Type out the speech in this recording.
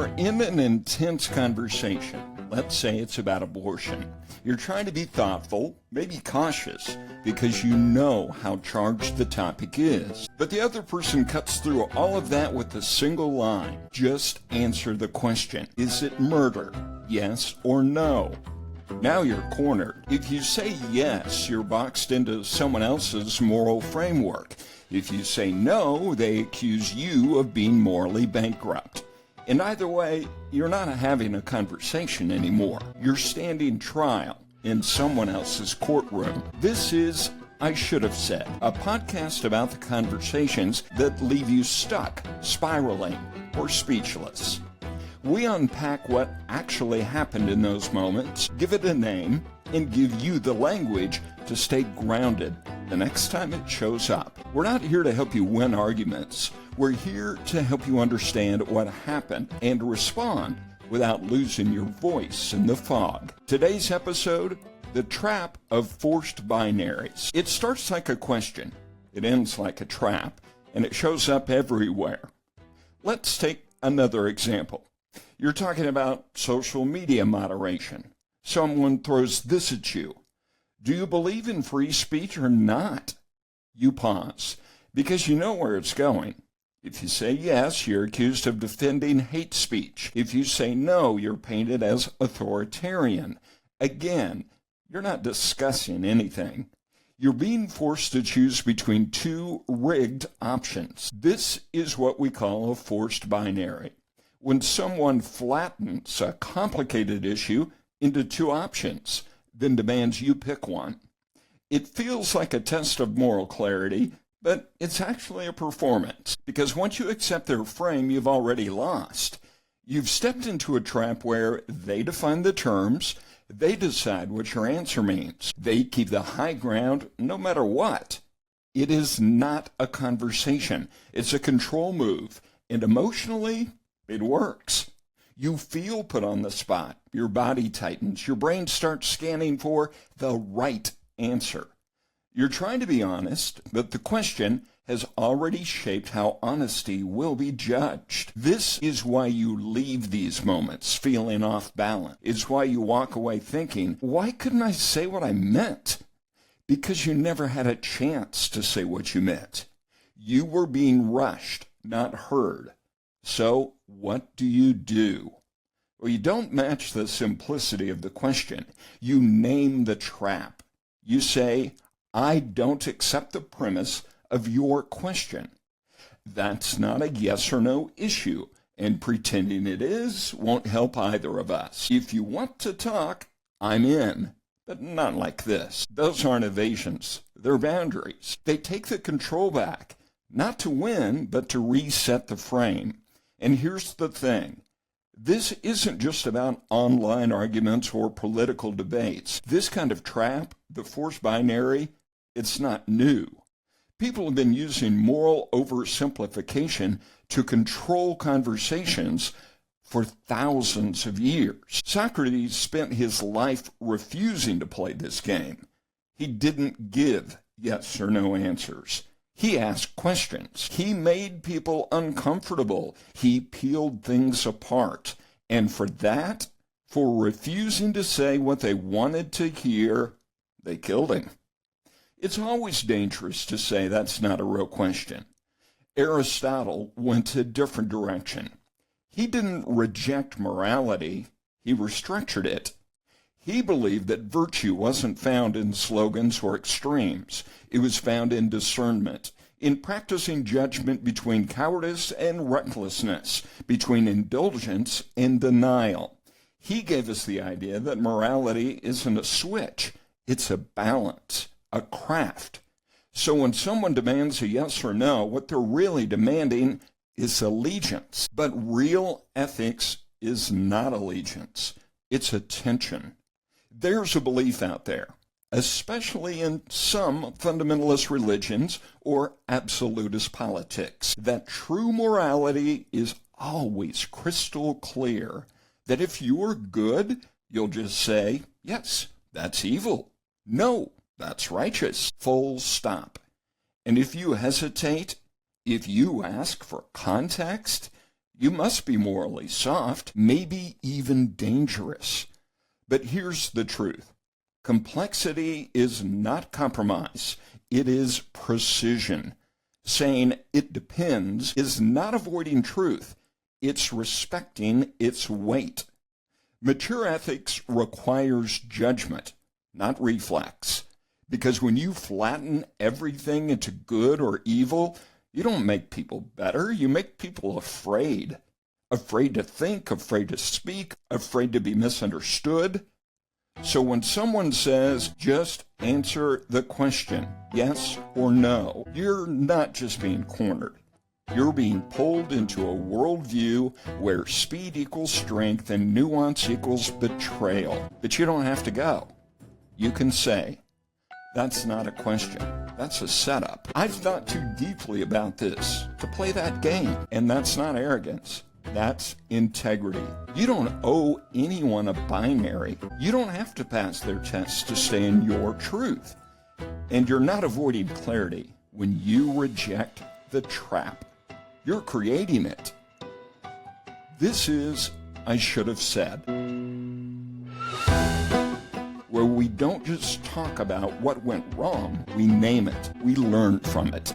You're in an intense conversation. Let's say it's about abortion. You're trying to be thoughtful, maybe cautious, because you know how charged the topic is. But the other person cuts through all of that with a single line. Just answer the question. Is it murder? Yes or no? Now you're cornered. If you say yes, you're boxed into someone else's moral framework. If you say no, they accuse you of being morally bankrupt. And either way, you're not having a conversation anymore. You're standing trial in someone else's courtroom. This is I Should Have Said, a podcast about the conversations that leave you stuck, spiraling, or speechless. We unpack what actually happened in those moments, give it a name, and give you the language to stay grounded the next time it shows up. We're not here to help you win arguments. We're here to help you understand what happened and respond without losing your voice in the fog. Today's episode, the trap of forced binaries. It starts like a question, it ends like a trap, and it shows up everywhere. Let's take another example. You're talking about social media moderation. Someone throws this at you. Do you believe in free speech or not? You pause, because you know where it's going. If you say yes, you're accused of defending hate speech. If you say no, you're painted as authoritarian. Again, you're not discussing anything. You're being forced to choose between two rigged options. This is what we call a forced binary. When someone flattens a complicated issue into two options, then demands you pick one. It feels like a test of moral clarity, but it's actually a performance, because once you accept their frame, you've already lost. You've stepped into a trap where they define the terms, they decide what your answer means. They keep the high ground no matter what. It is not a conversation. It's a control move, and emotionally, it works. You feel put on the spot. Your body tightens. Your brain starts scanning for the right answer. You're trying to be honest, but the question has already shaped how honesty will be judged. This is why you leave these moments feeling off balance. It's why you walk away thinking, why couldn't I say what I meant? Because you never had a chance to say what you meant. You were being rushed, not heard. So what do? Well, you don't match the simplicity of the question. You name the trap. You say, I don't accept the premise of your question. That's not a yes or no issue, and pretending it is won't help either of us. If you want to talk, I'm in, but not like this. Those aren't evasions. They're boundaries. They take the control back, not to win, but to reset the frame. And here's the thing. This isn't just about online arguments or political debates. This kind of trap, the forced binary, it's not new. People have been using moral oversimplification to control conversations for thousands of years. Socrates spent his life refusing to play this game. He didn't give yes or no answers. He asked questions. He made people uncomfortable. He peeled things apart. And for that, for refusing to say what they wanted to hear, they killed him. It's always dangerous to say that's not a real question. Aristotle went a different direction. He didn't reject morality. He restructured it. He believed that virtue wasn't found in slogans or extremes. It was found in discernment, in practicing judgment between cowardice and recklessness, between indulgence and denial. He gave us the idea that morality isn't a switch. It's a balance, a craft. So when someone demands a yes or no, what they're really demanding is allegiance. But real ethics is not allegiance. It's attention. There's a belief out there, especially in some fundamentalist religions or absolutist politics, that true morality is always crystal clear, that if you're good, you'll just say, yes, that's evil. No, that's righteous. Full stop. And if you hesitate, if you ask for context, You must be morally soft, maybe even dangerous. But here's the truth. Complexity is not compromise. It is precision. Saying it depends is not avoiding truth. It's respecting its weight. Mature ethics requires judgment, not reflex. Because when you flatten everything into good or evil, you don't make people better. You make people afraid. Afraid to think, afraid to speak, afraid to be misunderstood. So when someone says, just answer the question, yes or no, you're not just being cornered. You're being pulled into a worldview where speed equals strength and nuance equals betrayal. But you don't have to go. You can say, that's not a question. That's a setup. I've thought too deeply about this to play that game. And that's not arrogance. That's integrity. You don't owe anyone a binary. You don't have to pass their tests to stay in your truth. And you're not avoiding clarity when you reject the trap. You're creating it. This is I Should Have Said, where we don't just talk about what went wrong, we name it, we learn from it.